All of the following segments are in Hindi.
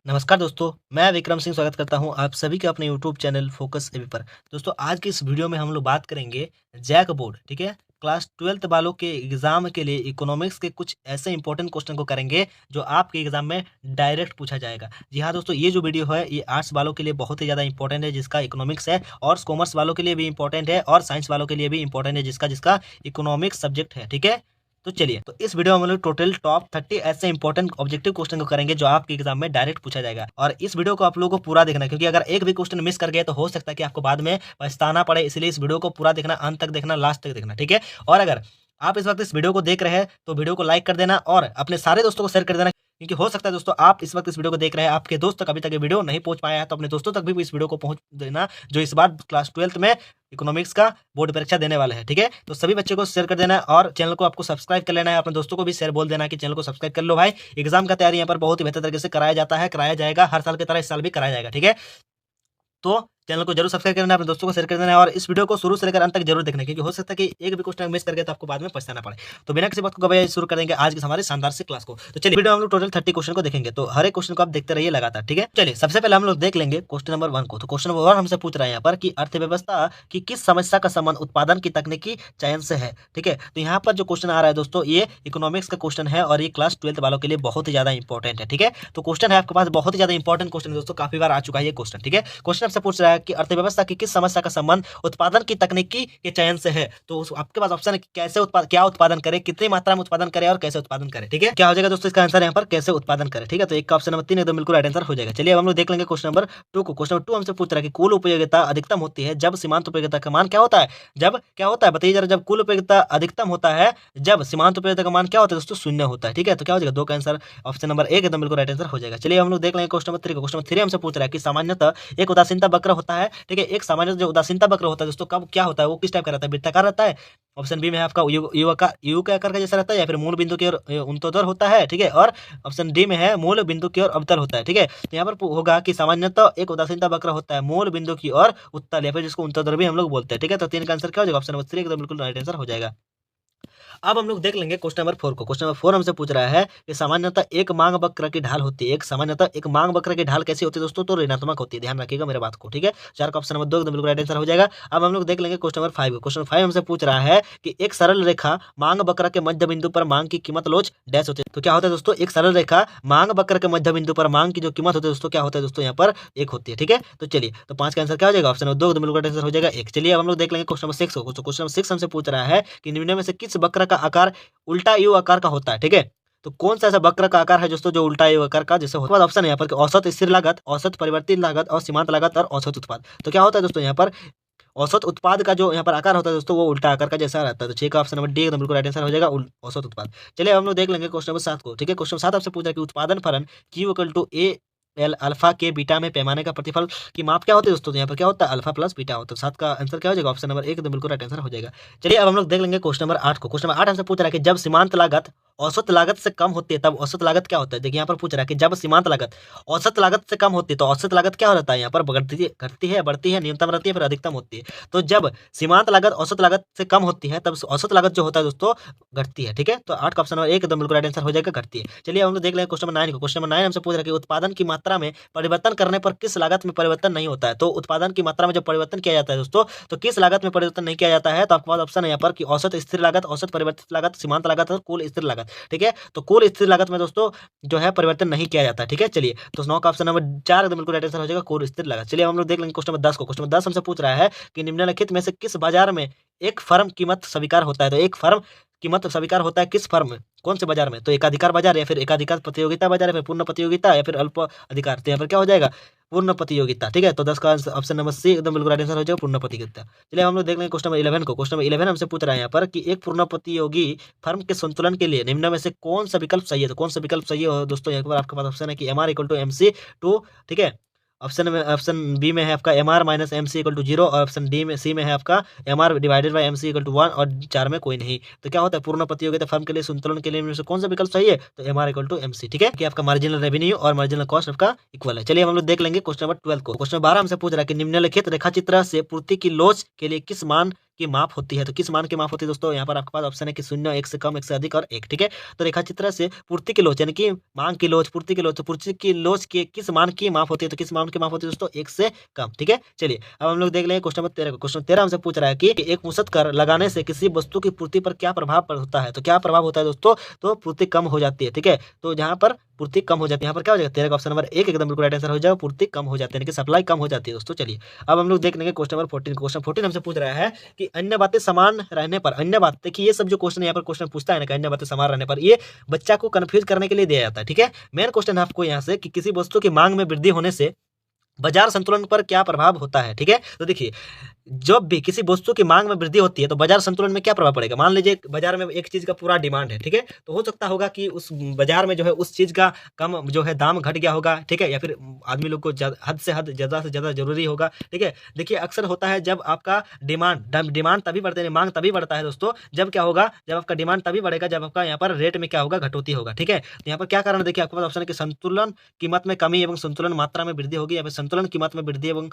नमस्कार दोस्तों, मैं विक्रम सिंह स्वागत करता हूं आप सभी के अपने यूट्यूब चैनल फोकस एबी पर। दोस्तों आज की इस वीडियो में हम लोग बात करेंगे जैक बोर्ड, ठीक है? क्लास 12th वालों के एग्जाम के लिए इकोनॉमिक्स के कुछ ऐसे इंपॉर्टेंट क्वेश्चन को करेंगे जो आपके एग्जाम में डायरेक्ट पूछा जाएगा। जी हाँ दोस्तों, ये जो वीडियो है ये आर्ट्स वालों के लिए बहुत ही ज़्यादा इंपॉर्टेंट है जिसका इकोनॉमिक्स है, और कॉमर्स वालों के लिए भी इंपॉर्टेंट है, और साइंस वालों के लिए भी इंपॉर्टेंट है जिसका जिसका इकोनॉमिक्स सब्जेक्ट है, ठीक है? तो चलिए, तो इस वीडियो में हम लोग टोटल टॉप 30 ऐसे इंपॉर्टेंट ऑब्जेक्टिव क्वेश्चन को करेंगे जो आपके एग्जाम में डायरेक्ट पूछा जाएगा। और इस वीडियो को आप लोगों को पूरा देखना है, क्योंकि अगर एक भी क्वेश्चन मिस कर गए तो हो सकता है कि आपको बाद में पछताना पड़े। इसलिए इस वीडियो को पूरा देखना, अंत तक देखना, लास्ट तक देखना, ठीक है? और अगर आप इस वक्त इस वीडियो को देख रहे हैं तो वीडियो को लाइक कर देना और अपने सारे दोस्तों को शेयर कर देना, क्योंकि हो सकता है दोस्तों आप इस वक्त इस वीडियो को देख रहे हैं, आपके दोस्त तक अभी तक ये वीडियो नहीं पहुंच पाया है, तो अपने दोस्तों तक भी इस वीडियो को पहुंच देना जो इस बार क्लास 12th में इकोनॉमिक्स का बोर्ड परीक्षा देने वाले हैं, ठीक है? तो सभी बच्चों को शेयर कर देना और चैनल को आपको सब्सक्राइब कर लेना है। अपने दोस्तों को भी शेयर बोल देना कि चैनल को सब्सक्राइब कर लो भाई। एग्जाम का तैयारी यहाँ पर बहुत ही बेहतर तरीके से कराया जाता है, कराया जाएगा, हर साल की तरह इस साल भी कराया जाएगा, ठीक है? तो चैनल को जरूर सब्सक्राइब करना है, अपने दोस्तों को शेयर कर देना है, और इस वीडियो को शुरू से लेकर अंत तक जरूर देखना है, क्योंकि हो सकता है कि एक भी क्वेश्चन मिस करके तो आपको बाद में पछताना पड़े। तो बिना किसी बात को गवाए शुरू कर देंगे आज की हमारी शानदार से क्लास को। तो चलिए, वीडियो हम लोग टोटल 30 क्वेश्चन को देखेंगे, तो हर एक क्वेश्चन को आप देखते रहिए लगातार, ठीक है? चलिए, सबसे पहले हम लोग देख लेंगे क्वेश्चन नंबर 1 को। तो क्वेश्चन नंबर 1 हमसे पूछ रहा है यहाँ पर कि अर्थव्यवस्था की किस समस्या का संबंध उत्पादन की तकनीकी चयन से है, ठीक है? तो यहाँ पर जो क्वेश्चन आ रहा है दोस्तों, ये इकोनॉमिक्स का क्वेश्चन है और ये क्लास 12th वालों के लिए बहुत ही ज्यादा इंपॉर्टेंट है, ठीक है? तो क्वेश्चन है आपके पास बहुत ही ज्यादा इंपॉर्टेंट क्वेश्चन है दोस्तों, काफी बार आ चुका है ये क्वेश्चन, ठीक है? क्वेश्चन आपसे पूछ रहा है कि अर्थव्यवस्था की किस समस्या का संबंध उत्पादन की तकनीकी के चयन से है। तो आपके पास ऑप्शन है कि कैसे क्या उत्पादन करे, कितनी मात्रा में उत्पादन करे और कैसे उत्पादन करे, ठीक है? क्या हो जाएगा दोस्तों इसका आंसर यहाँ पर कैसे उत्पादन करे, ठीक है? तो एक का ऑप्शन नंबर 3 एकदम बिल्कुल राइट आंसर हो जाएगा। चलिए अब हम लोग देख लेंगे क्वेश्चन नंबर 2 को। क्वेश्चन नंबर 2 हमसे पूछ रहा है कि कुल उपयोगिता अधिकतम होती है जब सीमांत उपयोगिता का मान क्या होता है? जब क्या होता है बताइए जरा, जब कुल उपयोगिता अधिकतम होता है, जब सीमांत उपयोगिता का मान क्या होता है दोस्तों? शून्य होता है, ठीक है? तो क्या हो जाएगा 2 का आंसर ऑप्शन नंबर 1 एकदम बिल्कुल राइट आंसर हो जाएगा। चलिए हम लोग देख लेंगे क्वेश्चन नंबर 3 को। क्वेश्चन नंबर 3 हमसे पूछ रहा है कि सामान्यतः एक उदासीनता वक्र होता है, ठीक है? एक सामान्य जो उदासीनता वक्र होता है दोस्तों, कब क्या होता है, वो किस टाइप का रहता है? वृत्ताकार रहता है। ऑप्शन बी में है आपका यू के आकार का जैसा रहता है, या फिर मूल बिंदु की ओर उन्तोदर होता है, ठीक है? और ऑप्शन डी में है मूल बिंदु की ओर अवतल होता है, ठीक है? तो यहाँ पर होगा कि सामान्यतः एक उदासीनता वक्र होता है मूल बिंदु की ओर उत्तल, या फिर जिसको उन्तोदर भी हम लोग बोलते हैं, ठीक है? तो 3 का आंसर क्या हो जाएगा? ऑप्शन नंबर 3 एकदम बिल्कुल राइट आंसर हो जाएगा। अब हम लोग देख लेंगे क्वेश्चन नंबर 4 को। क्वेश्चन नंबर 4 हमसे पूछ रहा है कि सामान्यतः एक मांग वक्र की ढाल होती है, एक मांग वक्र की ढाल कैसी होती है दोस्तों? तो ऋणात्मक होती है, ध्यान रखिएगा मेरे बात को, ठीक है? 4 का ऑप्शन नंबर 2 एकदम बिल्कुल राइट आंसर हो जाएगा। अब हम लोग देख लेंगे क्वेश्चन नंबर 5 को। क्वेश्चन नंबर 5 हमसे पूछ रहा है कि एक सरल रेखा मांग वक्र के मध्य बिंदु पर मांग की कीमत लोच डैश होती है। तो क्या होता है दोस्तों? एक सरल रेखा मांग वक्र के मध्य बिंदु पर मांग की जो कीमत होती है दोस्तों, क्या होता है दोस्तों? यहाँ पर 1 होती है, ठीक है? तो चलिए, तो 5 का आंसर क्या हो जाएगा? ऑप्शन नंबर 2 एकदम बिल्कुल राइट आंसर हो जाएगा 1। चलिए अब हम लोग देख लेंगे क्वेश्चन नंबर 6 को। तो क्वेश्चन नंबर 6 हमसे पूछ रहा है कि निम्न में से किस वक्र का आकार उल्टा यू आकार का होता है, ठीक है? तो कौन सा ऐसा वक्र का आकार है दोस्तों जो उल्टा यू आकार का जैसे होता है? ऑप्शन है यहाँ पर कि औसत स्थिर लागत, औसत परिवर्तित लागत और सीमांत लागत और औसत उत्पाद। तो क्या होता है दोस्तों यहाँ पर? औसत उत्पाद का जो यहाँ पर आकार होता है दोस्तों, वो उल्टा आकार का जैसा रहता है। तो 6 का ऑप्शन नंबर डी एकदम बिल्कुल राइट आंसर हो जाएगा, औसत उत्पाद। चलिए हम लोग देख लेंगे क्वेश्चन नंबर 7 को, ठीक है? क्वेश्चन 7 आपसे पूछा कि उत्पादन फलन Q equal to A L alpha K beta में पैमाने का प्रतिफल की माप क्या होती है दोस्तों? तो यहाँ पर क्या होता है? अल्फा प्लस बीटा होता है। 7 का आंसर क्या हो जाएगा? ऑप्शन नंबर 1 एकदम बिल्कुल राइट आंसर हो जाएगा। चलिए अब हम लोग देख लेंगे क्वेश्चन नंबर 8 को। क्वेश्चन नंबर 8 हमसे पूछ रहा है कि जब सीमांत लागत औसत लागत से कम होती है तब औसत लागत क्या होता है? देखिए यहाँ पर पूछ रहा है कि जब सीमांत लागत औसत लागत से कम होती है तो औसत लागत क्या रहता है? यहाँ पर घटती है, बढ़ती है, न्यूनतम रहती है, फिर अधिकतम होती है। तो जब सीमांत लागत औसत लागत से कम होती है तब औसत लागत जो होता है दोस्तों घटती है, ठीक है? तो 8 का ऑप्शन नंबर 1 एकदम बिल्कुल राइट आंसर हो जाएगा, घटती है। चलिए हम लोग देख लेंगे क्वेश्चन नंबर 9 को। क्वेश्चन नंबर 9 हमसे पूछ रहा है कि उत्पादन की मात्रा में परिवर्तन करने पर किस लागत में परिवर्तन नहीं होता है? तो उत्पादन की मात्रा में जब परिवर्तन किया जाता है दोस्तों, तो किस लागत में परिवर्तन नहीं किया जाता है? तो आपके पास ऑप्शन है यहाँ पर कि औसत स्थिर लागत, औसत परिवर्तित लागत, सीमांत लागत और कुल स्थिर लागत, ठीक है? तो कुल स्थिर लागत में दोस्तों जो है परिवर्तन नहीं किया जाता है, ठीक है? चलिए, तो 9 का ऑप्शन नंबर 4 एकदम बिल्कुल राइट आंसर हो जाएगा, कुल स्थिर लागत। चलिए हम लोग देख लेंगे क्वेश्चन नंबर 10 को। क्वेश्चन नंबर 10 हमसे पूछ रहा है कि निम्नलिखित में से किस बाजार में एक फर्म कीमत स्वीकार होता है? तो एक फर्म कीमत स्वीकार होता है किस फर्म में, कौन से बाजार में? तो एकाधिकार बाजार, या फिर एकाधिकार प्रतियोगिता बाजार, या फिर पूर्ण प्रतियोगिता, या फिर अल्प अधिकार। तो यहाँ पर क्या हो जाएगा? पूर्ण प्रतियोगिता, ठीक है? तो 10 का ऑप्शन नंबर सी एकदम बिल्कुल राइट आंसर हो जाएगा, पूर्ण प्रतियोगिता। चलिए हम लोग देख लेंगे क्वेश्चन नंबर 11 को। क्वेश्चन नंबर 11 हमसे पूछ रहा है यहाँ पर कि एक पूर्ण प्रतियोगी फर्म के संतुलन के लिए निम्न में से कौन सा विकल्प सही है? तो कौन सा विकल्प सही है दोस्तों? यहाँ पर आपके पास ऑप्शन है कि M R equal to M C two, ठीक है? ऑप्शन बी में है आपका M R minus M C equal to 0, और ऑप्शन डी में सी में है आपका M R divided by M C equal to 1, और 4 में कोई नहीं। तो क्या होता है? पूर्ण प्रतियोगिता फर्म के लिए संतुलन के लिए इनमें से कौन सा विकल्प सही है? तो M R equal to M C, ठीक है? कि आपका मार्जिनल रेवेन्यू और मार्जिनल कॉस्ट आपका इक्वल है। चलिए हम लोग देख लेंगे क्वेश्चन नंबर 12 को। क्वेश्चन 12 हमसे पूछ रहा है कि निम्नलिखित रेखा चित्र से पूर्ति की लोच के लिए किस मान की माप होती है। तो किस मान की माप होती है दोस्तों? यहाँ पर आपके पास ऑप्शन है कि 0, 1 से कम, 1 से अधिक और 1, ठीक है। तो रेखा चित्र से पूर्ति की लोच यानी कि मांग की लोच, पूर्ति की लोच, तो पूर्ति की लोच के किस मान की माप होती है? तो किस मान की माप होती है दोस्तों? 1 से कम, ठीक है। चलिए अब हम लोग देख लेंगे क्वेश्चन नंबर 13 को। क्वेश्चन 13 हमसे पूछ रहा है कि एक मुश्त कर लगाने से किसी वस्तु की पूर्ति पर क्या प्रभाव होता है? तो क्या प्रभाव होता है दोस्तों? तो पूर्ति कम हो जाती है, ठीक है। तो जहाँ पर पूर्ति कम हो जाती है, यहाँ पर क्या हो जाएगा? 13 का ऑप्शन नंबर 1 एकदम बिल्कुल राइट आंसर हो जाएगा। पूर्ति कम हो जाती है यानी कि सप्लाई कम हो जाती है दोस्तों। चलिए अब हम लोग देख लेंगे क्वेश्चन नंबर 14। क्वेश्चन 14 हमसे पूछ रहा है कि अन्य बातें समान रहने पर, अन्य बात देखिए, ये सब जो क्वेश्चन यहाँ पर क्वेश्चन पूछता है ना कि अन्य बातें समान रहने पर, ये बच्चा को कंफ्यूज करने के लिए दिया जाता है, ठीक है। मेन क्वेश्चन है आपको यहाँ से कि किसी वस्तु की मांग में वृद्धि होने से बाजार संतुलन पर क्या प्रभाव होता है, ठीक है। तो देखिए जब भी किसी वस्तु की मांग में वृद्धि होती है तो बाजार संतुलन में क्या प्रभाव पड़ेगा? मान लीजिए बाजार में एक चीज का पूरा डिमांड है, ठीक है, तो हो सकता होगा कि उस बाजार में जो है उस चीज का कम जो है दाम घट गया होगा, ठीक है, या फिर आदमी लोग को हद से ज्यादा जरूरी होगा, ठीक है। देखिए अक्सर होता है जब आपका डिमांड तभी बढ़ते हैं, मांग तभी बढ़ता है दोस्तों, जब क्या होगा? जब आपका डिमांड तभी बढ़ेगा जब आपका यहाँ पर रेट में क्या होगा? घटोती होगा, ठीक है। तो यहाँ पर क्या कारण है? देखिए आपके पास ऑप्शन है कि संतुलन कीमत में कमी एवं संतुलन मात्रा में वृद्धि होगी, या फिर संतुलन कीमत में वृद्धि एवं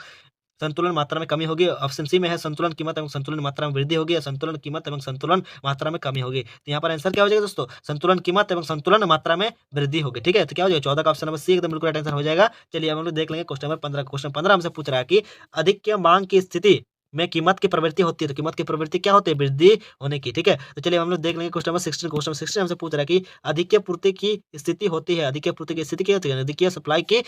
संतुलन मात्रा में कमी होगी। ऑप्शन सी में है संतुलन कीमत एवं संतुलन मात्रा में वृद्धि होगी, या संतुलन कीमत एवं संतुलन मात्रा में कमी होगी। तो यहाँ पर आंसर क्या हो जाएगा दोस्तों? संतुलन कीमत एवं संतुलन मात्रा में वृद्धि होगी, ठीक है। तो क्या हो जाएगा? 14 का ऑप्शन नंबर सी एकदम बिल्कुल राइट आंसर हो जाएगा। चलिए हम लोग देख लेंगे क्वेश्चन नंबर 15। क्वेश्चन 15 हमसे पूछ रहा है कि अधिक मांग की स्थिति में कीमत की प्रवृत्ति होती है। तो कीमत की प्रवृत्ति क्या होती है? वृद्धि होने की, ठीक है। तो चलिए हम लोग देख लेंगे क्वेश्चन नंबर 16। क्वेश्चन 16 हमसे पूछ रहा है कि अधिक पूर्ति की स्थिति होती है, अधिक पूर्ति की स्थिति क्या होती है? अधिक सप्लाई की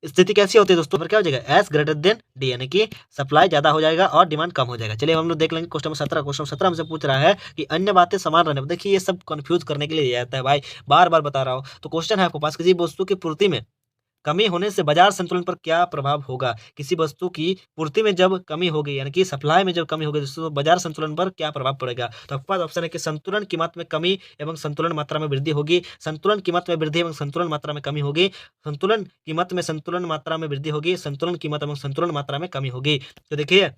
स्थिति कैसी होती है दोस्तों? फिर क्या हो जाएगा? एस ग्रेटर देन डी, यानी कि सप्लाई ज्यादा हो जाएगा और डिमांड कम हो जाएगा। चलिए हम लोग देख लेंगे क्वेश्चन नंबर 17। क्वेश्चन 17 हमसे पूछ रहा है कि अन्य बातें समान रहने पर, देखिए ये सब कंफ्यूज करने के लिए दिया जाता है भाई, बार बार बता रहा हूँ। तो क्वेश्चन है आपके पास किसी वस्तु की पूर्ति में कमी होने से बाजार संतुलन पर क्या प्रभाव होगा? किसी वस्तु की पूर्ति में जब कमी होगी यानी कि सप्लाई में जब कमी होगी तो बाजार संतुलन पर क्या प्रभाव पड़ेगा? तो आपके पास ऑप्शन है कि संतुलन कीमत में कमी एवं संतुलन मात्रा में वृद्धि होगी, संतुलन कीमत में वृद्धि एवं संतुलन मात्रा में कमी होगी, संतुलन कीमत में संतुलन मात्रा में वृद्धि होगी, संतुलन कीमत एवं संतुलन मात्रा में कमी होगी। तो देखिए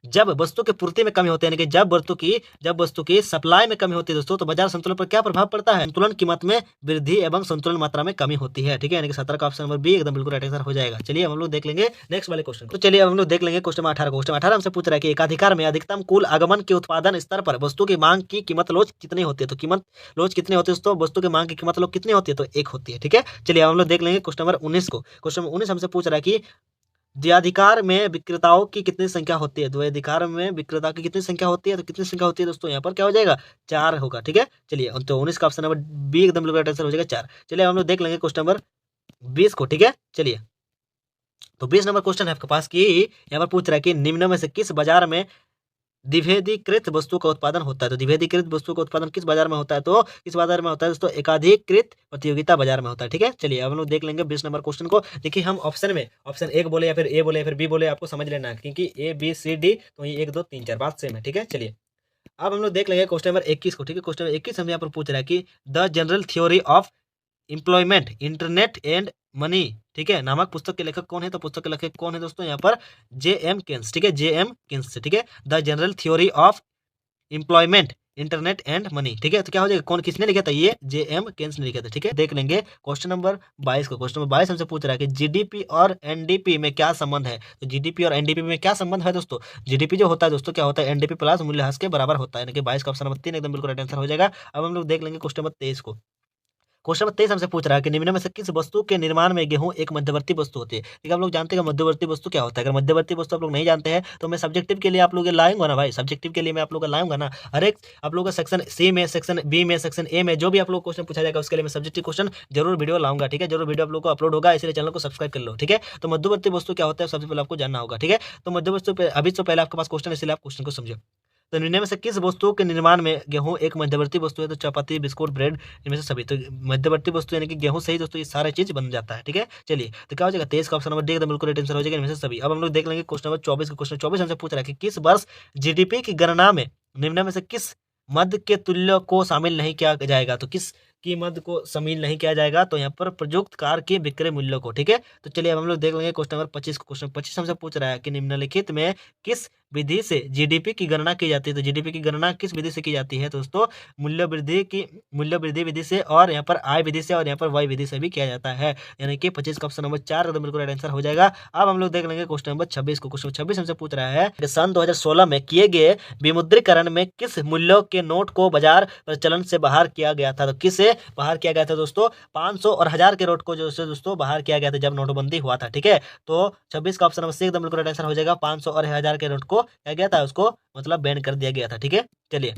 जब वस्तु की पूर्ति में कमी होती है यानी कि जब वस्तु की सप्लाई में कमी होती है दोस्तों, तो बाजार संतुलन पर क्या प्रभाव पड़ता है? संतुलन कीमत में वृद्धि एवं संतुलन मात्रा में कमी होती है, ठीक है। यानी कि 17 का ऑप्शन नंबर बी एकदम बिल्कुल राइट आंसर हो जाएगा। चलिए हम लोग देख लेंगे नेक्स्ट वाले क्वेश्चन को। तो चलिए हम लोग देख लेंगे क्वेश्चन 18। क्वेश्चन 18 हमसे पूछ रहा है कि एकाधिकार में अधिकतम कुल आगमन के उत्पादन स्तर पर वस्तु की मांग की कीमत लोच कितनी होती है? तो कीमत लोच कितनी होती है दोस्तों? वस्तु की मांग की कीमत लोच कितनी होती है? तो 1 होती है, ठीक है। चलिए हम लोग देख लेंगे क्वेश्चन नंबर 19 को। क्वेश्चन 19 हमसे पूछ रहा है कि द्वयाधिकार में विक्रेताओं की कितनी संख्या होती है? द्वयाधिकार में विक्रेता की कितनी संख्या होती है? तो कितनी संख्या होती है दोस्तों? यहाँ पर क्या हो जाएगा? 4 होगा, ठीक है। चलिए तो 19 का ऑप्शन नंबर बी एकदम बिल्कुल राइट आंसर हो जाएगा 4। चलिए हम लोग देख लेंगे क्वेश्चन नंबर 20 को, ठीक है। चलिए तो 20 नंबर क्वेश्चन है आपके पास कि यहाँ पर पूछ रहा है कि निम्न में से किस बाजार में द्विभेदीकृत वस्तु का उत्पादन होता है? तो द्विभेदीकृत वस्तु का उत्पादन किस बाजार में होता है? तो किस बाजार में होता है दोस्तों? एकाधिकृत प्रतियोगिता बाजार में होता है, ठीक है। चलिए अब हम लोग देख लेंगे 20 नंबर क्वेश्चन को। देखिए हम ऑप्शन में ऑप्शन 1 बोले या फिर ए बोले या फिर बी बोले, आपको समझ लेना है क्योंकि ए बी सी डी तो ये 1 2 3 4 बात सेम है, ठीक है। चलिए अब हम लोग देख लेंगे क्वेश्चन नंबर 21 को, ठीक है। क्वेश्चन नंबर 21 हम यहाँ पर पूछ रहा है कि the general theory of employment internet and money, ठीक है, नामक पुस्तक के लेखक कौन है? तो पुस्तक के लेखक कौन है दोस्तों? यहाँ पर जे.एम. केन्स, ठीक है, जे.एम. केन्स, ठीक है। The general theory of employment internet and money, ठीक है। तो क्या हो जाएगा? कौन किसने लिखा था? ये जे.एम. केन्स ने लिखा था, ठीक है। देख लेंगे क्वेश्चन नंबर 22 को। क्वेश्चन नंबर 22 हमसे पूछ रहा है कि जीडीपी और एनडीपी में क्या संबंध है? तो जीडीपी और एनडीपी में क्या संबंध है दोस्तों? जीडीपी जो होता है दोस्तों क्या होता है? एनडीपी प्लस मूल्यह्रास के बराबर होता है, यानी कि 22 का ऑप्शन नंबर 3 एकदम बिल्कुल राइट आंसर हो जाएगा। अब हम लोग देख लेंगे क्वेश्चन नंबर 23 को। क्वेश्चन नंबर 23 हमसे पूछ रहा है कि निम्न में से किस वस्तु के निर्माण में गेहूं एक मध्यवर्ती वस्तु होती है? ठीक है, हम लोग जानते हैं कि मध्यवर्ती वस्तु क्या होता है। अगर मध्यवर्ती वस्तु आप लोग नहीं जानते हैं तो मैं सब्जेक्टिव के लिए आप लोग लाऊंगा ना भाई, सब्जेक्टिव के लिए मैं आप लोग लाऊंगा ना। हर एक आप लोग का सेक्शन सी में, सेक्शन बी में, सेक्शन ए में जो भी आप लोग क्वेश्चन पूछा जाएगा उसके लिए मैं सब्जेक्टिव क्वेश्चन जरूर वीडियो लाऊंगा, ठीक है। जरूर वीडियो आप लोग को अपलोड होगा, इसलिए चैनल को सब्सक्राइब कर लो, ठीक है। तो मध्यवर्ती वस्तु क्या होता है सबसे पहले आपको जानना होगा, ठीक है। तो मध्यवर्ती अभी तो पहले आपके पास क्वेश्चन, इसलिए आप क्वेश्चन को समझो। तो निम्न में से किस वस्तु के निर्माण में गेहूं एक मध्यवर्ती वस्तु है? तो चपाती, बिस्कुट, ब्रेड, इनमें से सभी। तो मध्यवर्ती वस्तु यानी कि गेहूं से ही दोस्तों ये सारे चीज बन जाता है, ठीक है। चलिए तो क्या हो जाएगा? 23 का ऑप्शन नंबर डी एकदम बिल्कुल राइट आंसर हो जाएगा, इनमें से सभी। अब हम लोग देख लेंगे क्वेश्चन नंबर 24 का। क्वेश्चन 24 हमसे पूछ रहा है कि किस वर्ष जीडीपी की गणना में निम्न में से किस मद के तुल्य को शामिल नहीं किया जाएगा? तो किस की मद को शामिल नहीं किया जाएगा? तो यहाँ पर प्रयुक्त कार के विक्रय मूल्य को, ठीक है। तो चलिए अब हम लोग देख लेंगे क्वेश्चन नंबर 25 को। क्वेश्चन 25 हमसे पूछ रहा है कि निम्नलिखित में किस विधि से जीडीपी की गणना की जाती है। तो जीडीपी की गणना किस विधि से की जाती है दोस्तों? मूल्य वृद्धि विधि से, और यहाँ पर आय विधि से, और यहाँ पर वाई विधि से भी किया जाता है। यानी कि 25 का ऑप्शन नंबर 4 एकदम बिल्कुल राइट आंसर हो जाएगा। अब हम लोग देख लेंगे क्वेश्चन नंबर 26 को। क्वेश्चन 26 हमसे पूछ रहा है कि सन 2016 में किए गए विमुद्रीकरण में किस मूल्यों के नोट को बाजार प्रचलन से बाहर किया गया था? तो किसे बाहर किया गया था दोस्तों? 500 और 1000 के नोट को जो है दोस्तों बाहर किया गया था जब नोटबंदी हुआ था। ठीक है, तो 26 का ऑप्शन नंबर सी एकदम बिल्कुल राइट आंसर हो जाएगा। 500 और 1000 के नोट को क्या गया था? उसको मतलब बैन कर दिया गया था। ठीक है, चलिए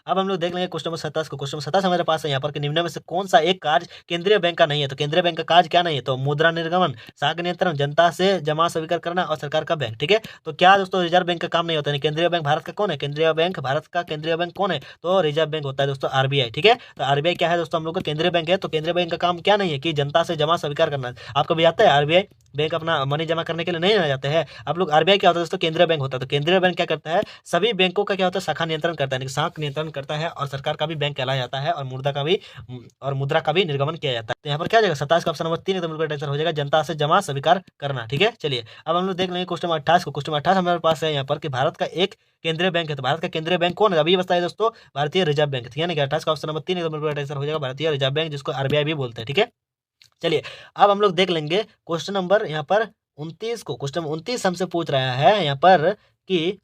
अब हम लोग देख लेंगे क्वेश्चन नंबर 27 को। क्वेश्चन नंबर 27 हमारे पास है यहाँ पर कि निम्न में से कौन सा एक कार्य केंद्रीय बैंक का नहीं है? तो केंद्रीय बैंक का कार्य क्या नहीं है? तो मुद्रा निर्गमन, शाख नियंत्रण, जनता से जमा स्वीकार करना और सरकार का बैंक। ठीक है, तो क्या दोस्तों रिजर्व बैंक का काम नहीं होता है? केंद्रीय बैंक भारत का कौन है? केंद्रीय बैंक भारत का केंद्रीय बैंक कौन है? तो रिजर्व बैंक होता है दोस्तों, आरबीआई। ठीक है, तो आरबीआई क्या है दोस्तों? हम लोग का केंद्रीय बैंक है। तो केंद्रीय बैंक का काम क्या नहीं है? कि जनता से जमा स्वीकार करना। आपको भी आता है आरबीआई बैंक अपना मनी जमा करने के लिए नहीं आ जाते हैं? आप लोग आरबीआई क्या होता है दोस्तों? केंद्रीय बैंक होता है। तो केंद्रीय बैंक क्या करता है? सभी बैंकों का क्या होता है? शाखा नियंत्रण करता है, शाखा नियंत्रण करता है, और सरकार का भी बैंक कहलाया जाता है, और मुद्रा का भी निर्गमन किया जाता है। तो यहाँ पर क्या जाएगा? 27 का ऑप्शन नंबर 3 एकदम बिल्कुल आंसर हो जाएगा, जनता से जमा स्वीकार करना। ठीक है, चलिए अब हम लोग देख लेंगे क्वेश्चन नंबर 28 को। क्वेश्चन नंबर 28 हमारे पास है यहाँ पर कि भारत का एक केंद्रीय बैंक है। तो भारत का केंद्रीय बैंक कौन है? अभी बताइए दोस्तों, भारतीय रिजर्व बैंक। ठीक है ना, 28 का ऑप्शन नंबर 3 एकदम बिल्कुल आंसर हो जाएगा, भारतीय रिजर्व बैंक, जिसको आरबीआई भी बोलते हैं। ठीक है, चलिए अब हम लोग देख लेंगे क्वेश्चन नंबर यहाँ पर 29 को। क्वेश्चन 29 हमसे पूछ रहा है यहाँ पर कि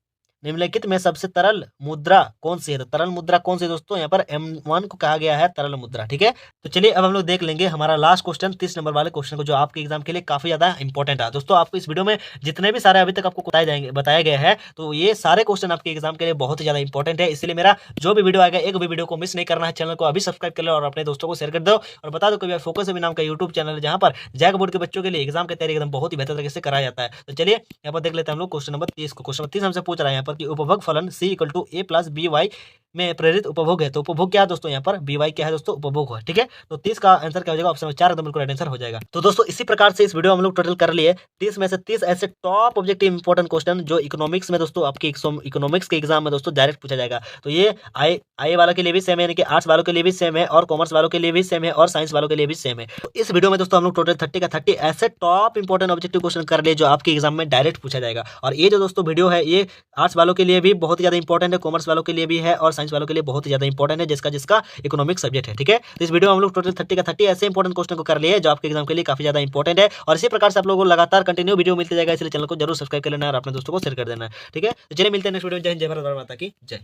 निम्नलिखित में सबसे तरल मुद्रा कौन सी है? तो तरल मुद्रा कौन सी है दोस्तों? यहाँ पर M1 को कहा गया है तरल मुद्रा। ठीक है, तो चलिए अब हम लोग देख लेंगे हमारा लास्ट क्वेश्चन 30 नंबर वाले क्वेश्चन को, जो आपके एग्जाम के लिए काफी ज्यादा इंपॉर्टेंट है। दोस्तों आपको इस वीडियो में जितने भी सारे अभी तक आपको बताया गया है, तो ये सारे क्वेश्चन आपके एग्जाम के लिए बहुत ही ज्यादा इंपॉर्टेंट है। इसलिए मेरा जो भी वीडियो आएगा, एक भी वीडियो को मिस नहीं करना है। चैनल को अभी सब्सक्राइब कर लो और अपने दोस्तों को शेयर कर दो, और बता दो कि फोकस अभी नाम का यूट्यूब चैनल है, जहाँ पर जैक बोर्ड के बच्चों के लिए एग्जाम की तैयारी एकदम बहुत ही बेहतर तरीके से कराया जाता है। तो चलिए यहाँ पर देख लेते हैं हम लोग क्वेश्चन नंबर 30 को। क्वेश्चन नंबर 30 हमसे पूछ रहा है यहाँ पर कि उपभोग फलन C = A + BY में प्रेरित उपभोग है। तो उपभोग क्या है दोस्तों? यहाँ पर BY क्या है दोस्तों? उपभोग है। ठीक है, तो 30 का आंसर क्या हो जाएगा? ऑप्शन नंबर 4 एकदम बिल्कुल राइट आंसर हो जाएगा। तो दोस्तों इसी प्रकार से इस वीडियो हम लोग टोटल कर लिए 30 में से 30 ऐसे टॉप ऑब्जेक्टिव इंपॉर्टेंट क्वेश्चन जो इकोनॉमिक्स में दोस्तों आपके इकोनॉमिक्स के एग्जाम में दोस्तों डायरेक्ट पूछा जाएगा। तो ये आई वालों के लिए भी सेम है, यानी कि आर्ट्स वालों के लिए भी सेम है, और कॉमर्स वालों के लिए भी सेम है, और साइंस वालों के लिए भी सेम है। तो इस वीडियो में दोस्तों हम लोग टोटल 30 का 30 ऐसे टॉप इंपॉर्टेंट ऑब्जेक्टिव क्वेश्चन कर लिए जो आपके एग्जाम में डायरेक्ट पूछा जाएगा। और ये जो दोस्तों वीडियो है, ये आर्ट्स वालों के लिए भी बहुत ही ज्यादा इंपॉर्टेंट है, कॉमर्स वालों के लिए भी है, और साइंस वालों के लिए बहुत ही ज्यादा इंपॉर्टेंट है, जिसका इकोनॉमिक सब्जेक्ट है। ठीक है, तो इस वीडियो में हम लोग टोटल 30 का 30 ऐसे इंपॉर्टेंट क्वेश्चन को कर लिए जो आपके एग्जाम के लिए काफी ज्यादा इंपॉर्टेंट है। और इसी प्रकार से आप लोगों को लगातार कंटिन्यू वीडियो मिलते जाएगा, इसलिए चैनल को जरूर सब्सक्राइब कर लेना और अपने दोस्तों को शेयर कर देना। ठीक है, तो चलिए मिलते हैं नेक्स्ट वीडियो में। जय हिंद, जय भारत, माता की जय।